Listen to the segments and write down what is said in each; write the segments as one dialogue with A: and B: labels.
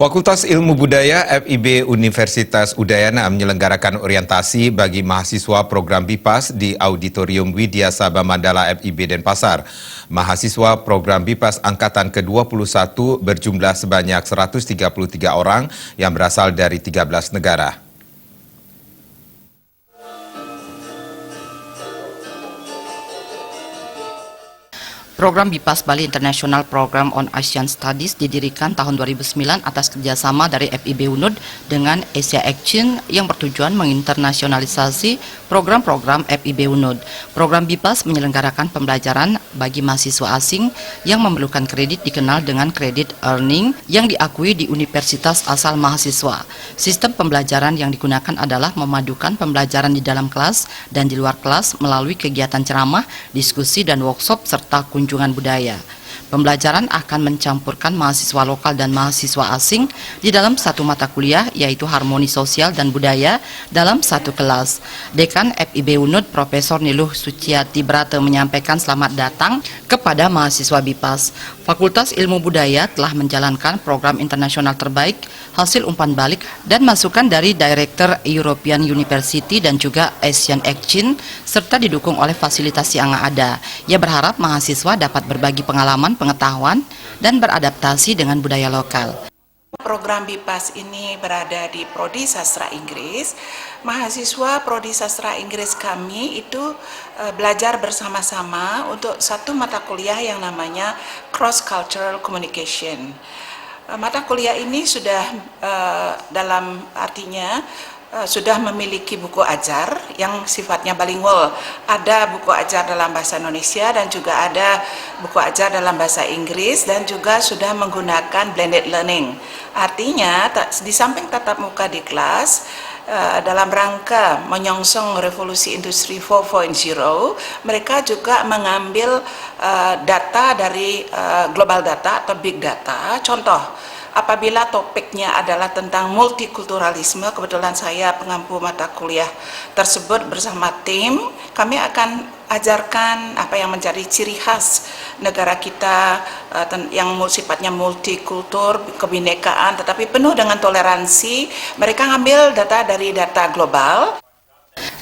A: Fakultas Ilmu Budaya FIB Universitas Udayana menyelenggarakan orientasi bagi mahasiswa program BIPAS di Auditorium Widya Sabha Mandala FIB Denpasar. Mahasiswa program BIPAS Angkatan ke-21 berjumlah sebanyak 133 orang yang berasal dari 13 negara.
B: Program BIPAS Bali International Program on Asian Studies didirikan tahun 2009 atas kerjasama dari FIB UNUD dengan Asia Action yang bertujuan menginternasionalisasi program-program FIB UNUD. Program BIPAS menyelenggarakan pembelajaran bagi mahasiswa asing yang memerlukan kredit dikenal dengan kredit earning yang diakui di universitas asal mahasiswa. Sistem pembelajaran yang digunakan adalah memadukan pembelajaran di dalam kelas dan di luar kelas melalui kegiatan ceramah, diskusi, dan workshop serta kunjungan budaya. Pembelajaran akan mencampurkan mahasiswa lokal dan mahasiswa asing di dalam satu mata kuliah, yaitu Harmoni Sosial dan Budaya dalam satu kelas. Dekan FIB UNUD Profesor Niluh Suciati Brata menyampaikan selamat datang kepada mahasiswa BIPAS. Fakultas Ilmu Budaya telah menjalankan program internasional terbaik, hasil umpan balik dan masukan dari Director European University dan juga Asian Action serta didukung oleh fasilitas yang ada. Ia berharap mahasiswa dapat berbagi pengalaman, pengetahuan, dan beradaptasi dengan budaya lokal.
C: Program BIPAS ini berada di Prodi Sastra Inggris. Mahasiswa Prodi Sastra Inggris kami itu belajar bersama-sama untuk satu mata kuliah yang namanya Cross Cultural Communication. Mata kuliah ini sudah dalam artinya sudah memiliki buku ajar yang sifatnya bilingual. Ada buku ajar dalam bahasa Indonesia dan juga ada buku ajar dalam bahasa Inggris dan juga sudah menggunakan blended learning. Artinya di samping tatap muka di kelas, dalam rangka menyongsong revolusi industri 4.0, mereka juga mengambil data dari global data atau big data. Contoh, apabila topiknya adalah tentang multikulturalisme, kebetulan saya pengampu mata kuliah tersebut bersama tim, kami akan ajarkan apa yang menjadi ciri khas negara kita yang sifatnya multikultur, kebinekaan, tetapi penuh dengan toleransi. Mereka ngambil data dari data global.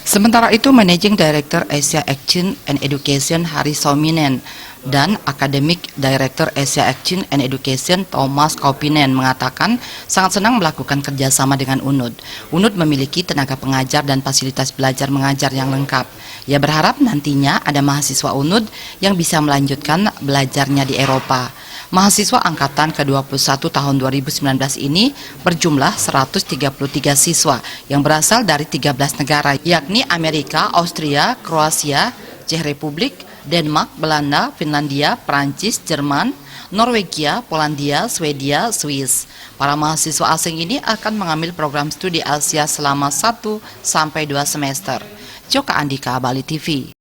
B: Sementara itu, Managing Director Asia Action and Education Hari Sauminen dan Academic Director Asia Action and Education Thomas Kaupinen mengatakan sangat senang melakukan kerjasama dengan UNUD. UNUD memiliki tenaga pengajar dan fasilitas belajar mengajar yang lengkap. Ia berharap nantinya ada mahasiswa UNUD yang bisa melanjutkan belajarnya di Eropa. Mahasiswa angkatan ke-21 tahun 2019 ini berjumlah 133 siswa yang berasal dari 13 negara, yakni Amerika, Austria, Kroasia, Czech Republik, Denmark, Belanda, Finlandia, Prancis, Jerman, Norwegia, Polandia, Swedia, Swiss. Para mahasiswa asing ini akan mengambil program studi Asia selama 1 sampai 2 semester. Joka Andika, Bali TV.